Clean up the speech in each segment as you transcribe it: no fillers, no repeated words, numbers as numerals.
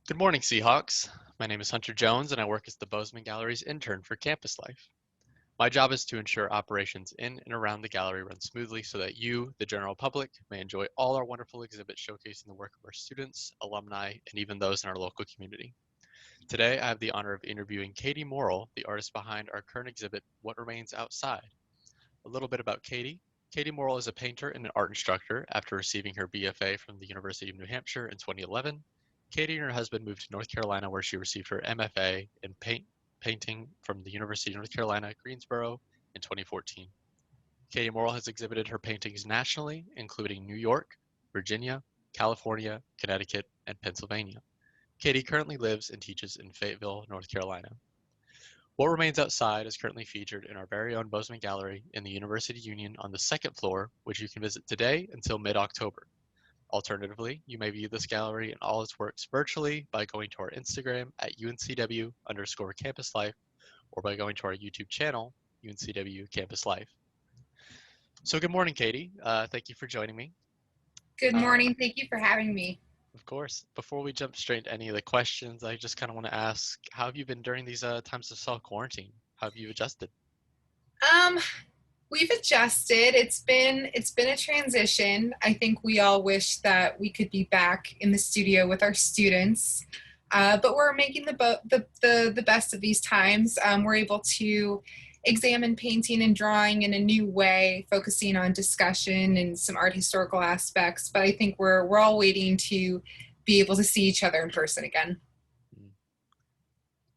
Good morning, Seahawks. My name is Hunter Jones, and I work as the Bozeman Gallery's intern for Campus Life. My job is to ensure operations in and around the gallery run smoothly so that you, the general public, may enjoy all our wonderful exhibits showcasing the work of our students, alumni, and even those in our local community. Today, I have the honor of interviewing Katey Morrill, the artist behind our current exhibit, What Remains Outside. A little bit about Katey. Katey Morrill is a painter and an art instructor after receiving her BFA from the University of New Hampshire in 2011. Katey and her husband moved to North Carolina where she received her MFA in painting from the University of North Carolina, Greensboro in 2014. Katey Morrill has exhibited her paintings nationally, including New York, Virginia, California, Connecticut, and Pennsylvania. Katey currently lives and teaches in Fayetteville, North Carolina. What Remains Outside is currently featured in our very own Bozeman Gallery in the University Union on the second floor, which you can visit today until mid-October. Alternatively, you may view this gallery and all its works virtually by going to our Instagram at UNCW_Campus Life or by going to our YouTube channel, UNCW Campus Life. So good morning, Katey. Thank you for joining me. Good morning. Thank you for having me. Of course. Before we jump straight into any of the questions, I just kind of want to ask, how have you been during these times of self-quarantine? How have you adjusted? We've adjusted. It's been a transition. I think we all wish that we could be back in the studio with our students, but we're making the best of these times. We're able to examine painting and drawing in a new way, focusing on discussion and some art historical aspects. But I think we're all waiting to be able to see each other in person again.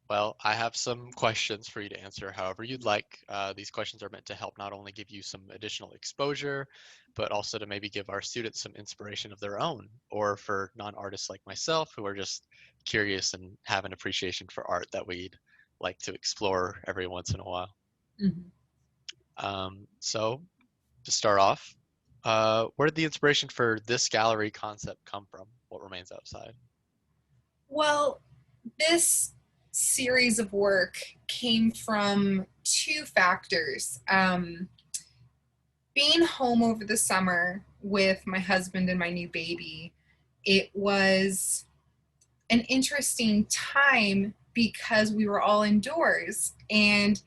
Well, I have some questions for you to answer however you'd like. These questions are meant to help not only give you some additional exposure, but also to maybe give our students some inspiration of their own, or for non-artists like myself who are just curious and have an appreciation for art that we'd like to explore every once in a while. So to start off, where did the inspiration for this gallery concept come from? What Remains Outside? Well, this series of work came from two factors. Being home over the summer with my husband and my new baby, it was an interesting time because we were all indoors. And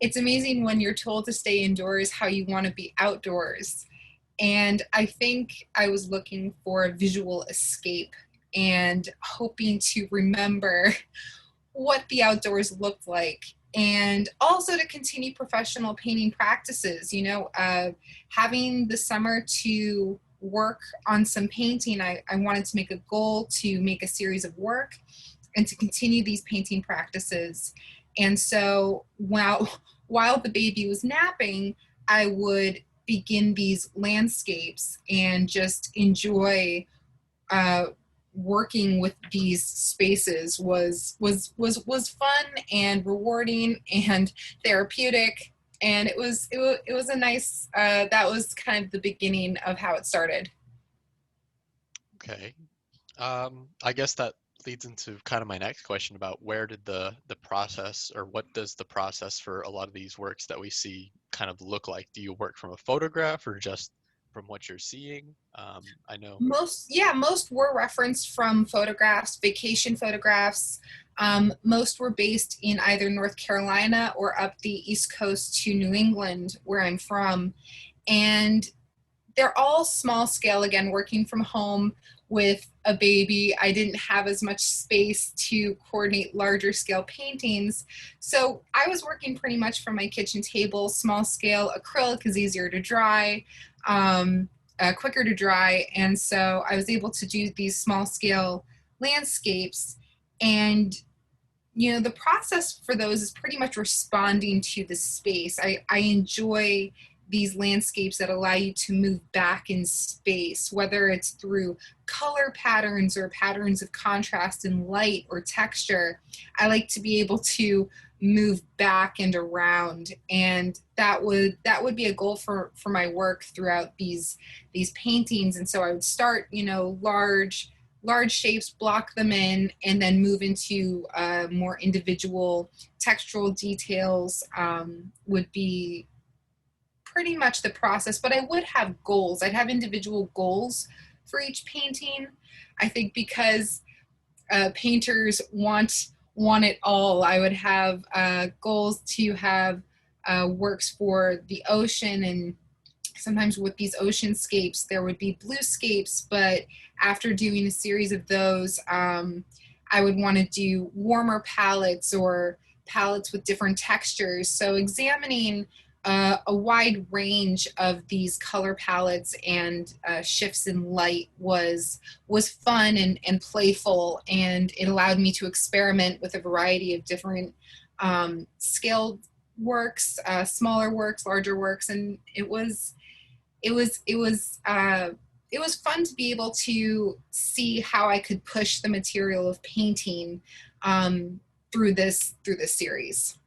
it's amazing when you're told to stay indoors how you want to be outdoors. And I think I was looking for a visual escape and hoping to remember what the outdoors looked like, and also to continue professional painting practices. Having the summer to work on some painting, I wanted to make a goal to make a series of work and to continue these painting practices. And so while the baby was napping, I would begin these landscapes and just enjoy working with these spaces was fun and rewarding and therapeutic, and it was a nice that was kind of the beginning of how it started. Okay. I guess that leads into kind of my next question about where did the process, or what does the process for a lot of these works that we see kind of look like? Do you work from a photograph or just from what you're seeing? I know. Most were referenced from photographs, vacation photographs. Most were based in either North Carolina or up the East Coast to New England, where I'm from. And they're all small scale, again, working from home with a baby. I didn't have as much space to coordinate larger scale paintings. So I was working pretty much from my kitchen table, small scale. Acrylic is easier to dry, quicker to dry. And so I was able to do these small scale landscapes. And the process for those is pretty much responding to the space. I enjoy these landscapes that allow you to move back in space, whether it's through color patterns or patterns of contrast in light or texture. I like to be able to move back and around, and that would be a goal for my work throughout these paintings. And so I would start, large shapes, block them in, and then move into more individual textural details. Would be pretty much the process, but I would have goals. I'd have individual goals for each painting. I think because painters want it all. I would have goals to have works for the ocean, and sometimes with these oceanscapes there would be bluescapes, but after doing a series of those, I would want to do warmer palettes or palettes with different textures. So examining a wide range of these color palettes and shifts in light was fun and playful, and it allowed me to experiment with a variety of different scaled works, smaller works, larger works, and it was it was it was fun to be able to see how I could push the material of painting through this series.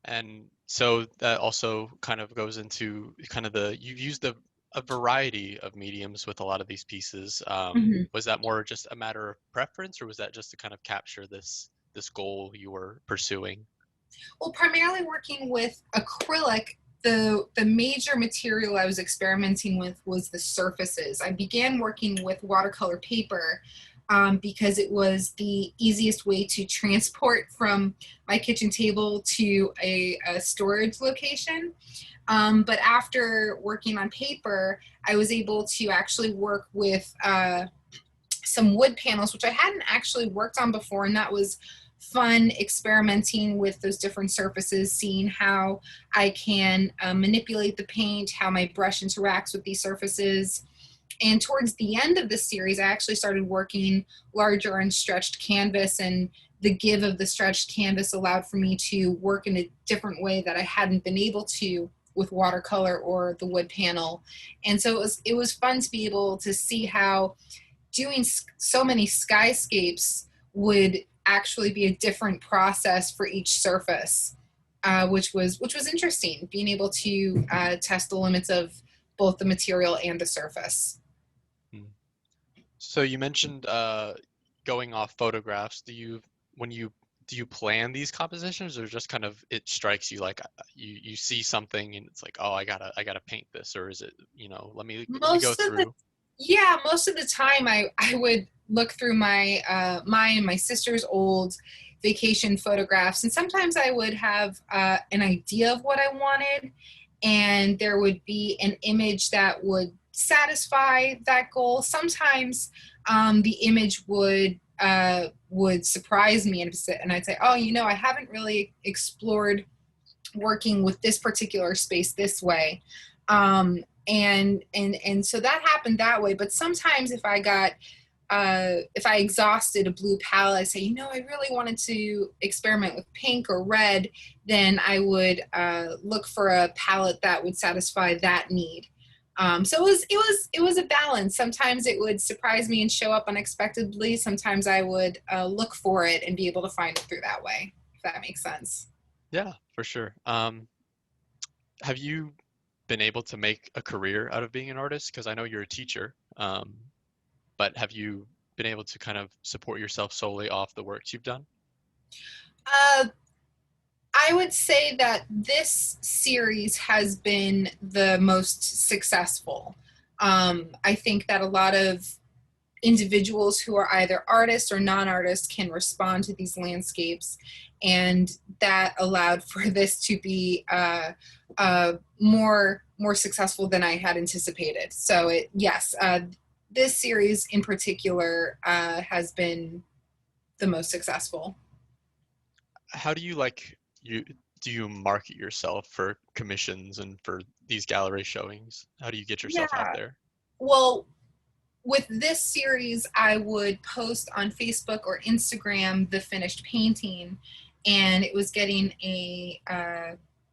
And so that also kind of goes into kind of you've used a variety of mediums with a lot of these pieces. Mhm. Was that more just a matter of preference, or was that just to kind of capture this goal you were pursuing? Well, primarily working with acrylic, the major material I was experimenting with was the surfaces. I began working with watercolor paper because it was the easiest way to transport from my kitchen table to a storage location. But after working on paper, I was able to actually work with some wood panels, which I hadn't actually worked on before, and that was fun experimenting with those different surfaces, seeing how I can manipulate the paint, how my brush interacts with these surfaces. And towards the end of the series, I actually started working larger and stretched canvas, and the give of the stretched canvas allowed for me to work in a different way that I hadn't been able to with watercolor or the wood panel. And so it was fun to be able to see how doing so many skyscapes would actually be a different process for each surface, which was interesting, being able to test the limits of both the material and the surface. Hmm. So you mentioned going off photographs. When you do you plan these compositions, or just kind of it strikes you like you see something and it's like, oh, I gotta paint this, or is it, let me go Most of the through. Yeah, most of the time I would look through my and my sister's old vacation photographs, and sometimes I would have an idea of what I wanted, and there would be an image that would satisfy that goal. Sometimes the image would surprise me, and I'd say, oh, I haven't really explored working with this particular space this way. And so that happened that way. But sometimes if I exhausted a blue palette, I say, I really wanted to experiment with pink or red, then I would look for a palette that would satisfy that need. So it was a balance. Sometimes it would surprise me and show up unexpectedly. Sometimes I would look for it and be able to find it through that way, if that makes sense. Yeah, for sure. Have you been able to make a career out of being an artist? Because I know you're a teacher, but have you been able to kind of support yourself solely off the works you've done? Uh, I would say that this series has been the most successful. I think that a lot of individuals who are either artists or non-artists can respond to these landscapes, and that allowed for this to be more successful than I had anticipated. So yes, this series in particular has been the most successful. How do you do you market yourself for commissions and for these gallery showings? How do you get yourself out Yeah. there? Well, with this series, I would post on Facebook or Instagram the finished painting, and it was getting a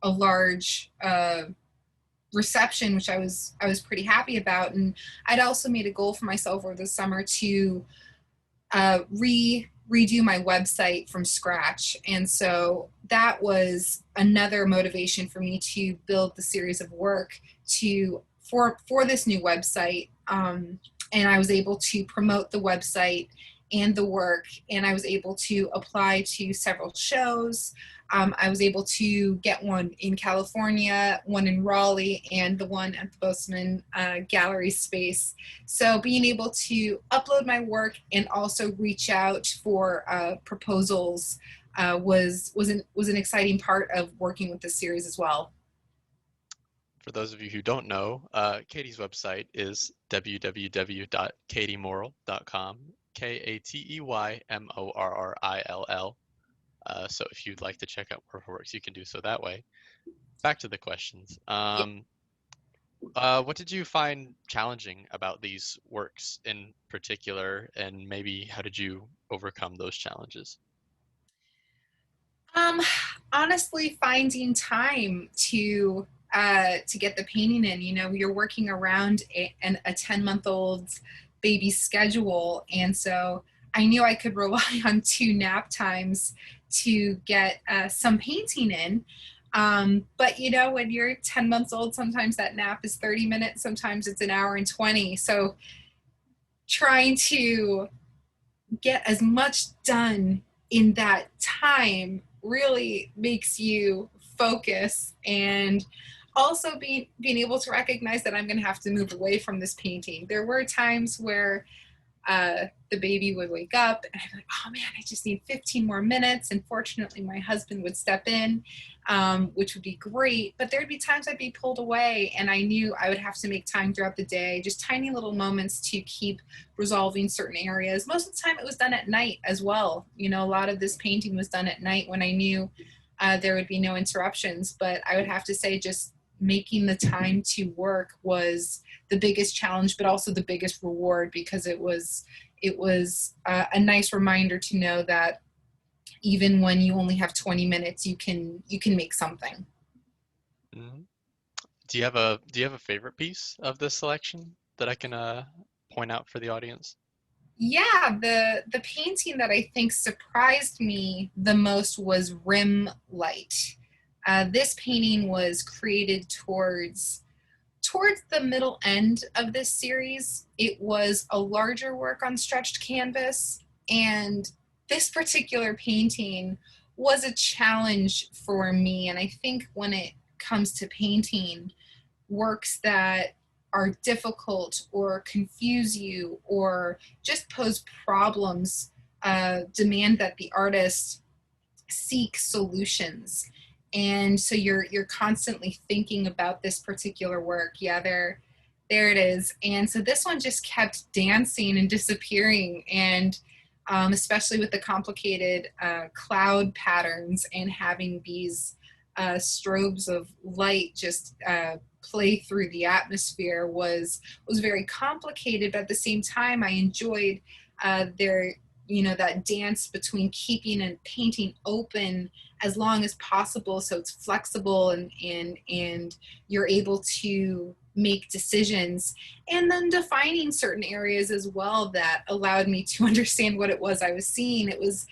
large reception, which I was pretty happy about. And I'd also made a goal for myself over the summer to redo my website from scratch, and so that was another motivation for me to build the series of work for this new website. And I was able to promote the website and the work, and I was able to apply to several shows. I was able to get one in California, one in Raleigh, and the one at the Bozeman Gallery space. So being able to upload my work and also reach out for proposals was an exciting part of working with this series as well. For those of you who don't know, Katey's website is www.kateymorrill.com, Kateymorrill. So if you'd like to check out more of her works, you can do so that way. Back to the questions. What did you find challenging about these works in particular, and maybe how did you overcome those challenges? Um, Honestly, finding time to get the painting in. You know, you're working around a 10-month-old baby's schedule, and so I knew I could rely on two nap times to get some painting in. But you know, when you're 10 months old, sometimes that nap is 30 minutes, sometimes it's an hour and 20. So trying to get as much done in that time really makes you focus, and also being able to recognize that I'm going to have to move away from this painting. There were times where the baby would wake up and I'd be like, oh man, I just need 15 more minutes. And fortunately, my husband would step in, which would be great. But there'd be times I'd be pulled away and I knew I would have to make time throughout the day, just tiny little moments to keep resolving certain areas. Most of the time it was done at night as well. You know, a lot of this painting was done at night when I knew there would be no interruptions. But I would have to say just making the time to work was the biggest challenge, but also the biggest reward, because it was a nice reminder to know that even when you only have 20 minutes, you can make something. Mm-hmm. Do you have a favorite piece of this selection that I can point out for the audience? Yeah, the painting that I think surprised me the most was Rim Light. This painting was created towards the middle end of this series. It was a larger work on stretched canvas, and this particular painting was a challenge for me. And I think when it comes to painting works that are difficult or confuse you or just pose problems, demand that the artist seek solutions. And so you're constantly thinking about this particular work. Yeah, there it is. And so this one just kept dancing and disappearing, and especially with the complicated cloud patterns and having these strobes of light just play through the atmosphere was very complicated. But at the same time, I enjoyed their that dance between keeping and painting open as long as possible, so it's flexible and you're able to make decisions, and then defining certain areas as well that allowed me to understand what it was I was seeing. It was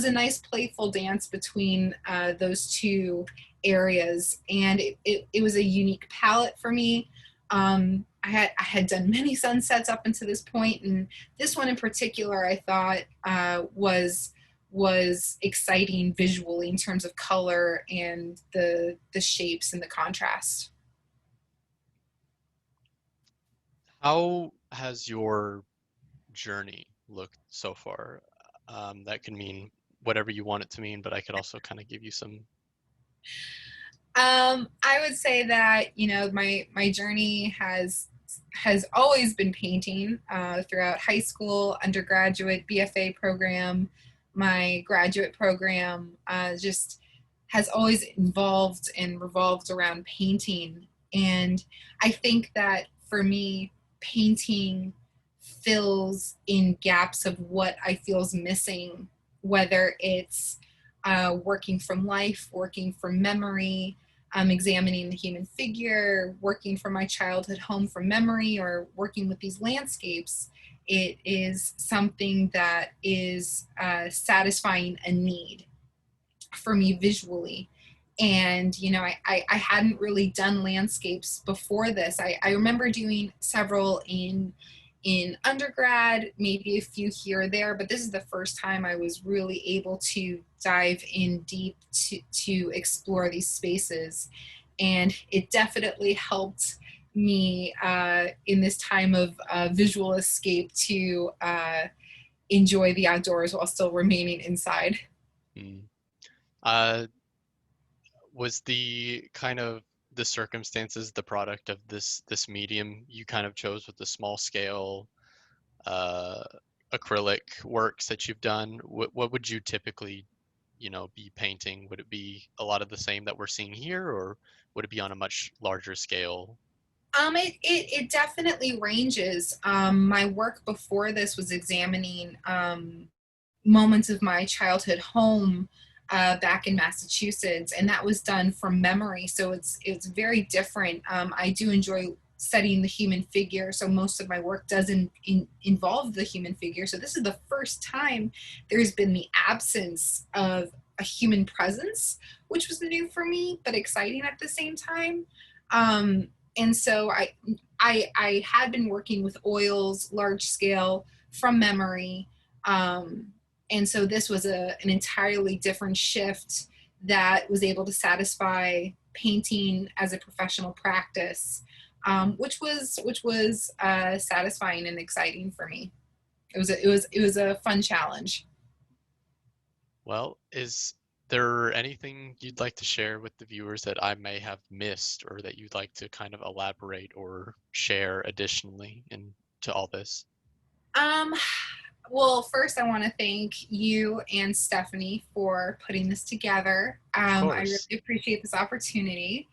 a nice playful dance between those two areas, and it was a unique palette for me. I had done many sunsets up until this point, and this one in particular I thought was exciting visually in terms of color and the shapes and the contrast. How has your journey looked so far? That can mean whatever you want it to mean, but I could also kind of give you some. I would say that my journey has always been painting throughout high school, undergraduate, BFA program, my graduate program. Just has always involved and revolved around painting, and I think that for me, painting fills in gaps of what I feel is missing, whether it's working from life, working from memory, examining the human figure, working from my childhood home from memory, or working with these landscapes. It is something that is satisfying a need for me visually. And I hadn't really done landscapes before this. I remember doing several in in undergrad, maybe a few here or there, but this is the first time I was really able to dive in deep to explore these spaces. And it definitely helped me in this time of visual escape to enjoy the outdoors while still remaining inside. Mm. Uh, was the kind of the circumstances the product of this medium you kind of chose with the small scale uh, acrylic works that you've done? What would you typically, be painting? Would it be a lot of the same that we're seeing here, or would it be on a much larger scale? It definitely ranges. My work before this was examining moments of my childhood home back in Massachusetts, and that was done from memory. So it's very different. I do enjoy studying the human figure, so most of my work doesn't involve the human figure. So this is the first time there's been the absence of a human presence, which was new for me, but exciting at the same time. Um, and so I had been working with oils, large scale, from memory. Um, and so this was an entirely different shift that was able to satisfy painting as a professional practice, which was satisfying and exciting for me. It was a fun challenge. Well, is there anything you'd like to share with the viewers that I may have missed, or that you'd like to kind of elaborate or share additionally into all this? Um, well, first, I want to thank you and Stephanie for putting this together. Of I really course. appreciate this opportunity.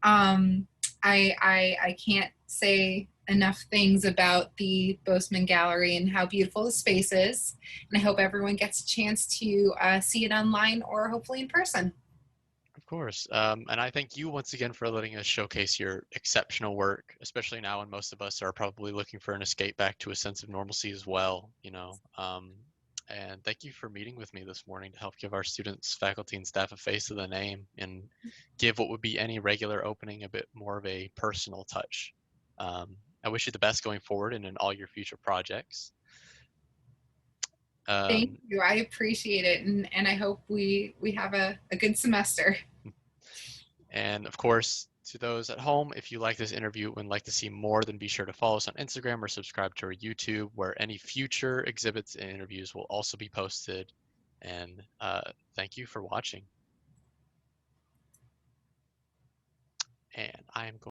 Um, I can't say enough things about the Bozeman Gallery and how beautiful the space is. And I hope everyone gets a chance to see it online or hopefully in person. Of course. And I thank you once again for letting us showcase your exceptional work, especially now when most of us are probably looking for an escape back to a sense of normalcy as well. And thank you for meeting with me this morning to help give our students, faculty, and staff a face to the name and give what would be any regular opening a bit more of a personal touch. I wish you the best going forward and in all your future projects. Thank Um, you. I appreciate it. And I hope we have a good semester. And of course, to those at home, if you like this interview and like to see more, then be sure to follow us on Instagram or subscribe to our YouTube, where any future exhibits and interviews will also be posted. And thank you for watching. And I am going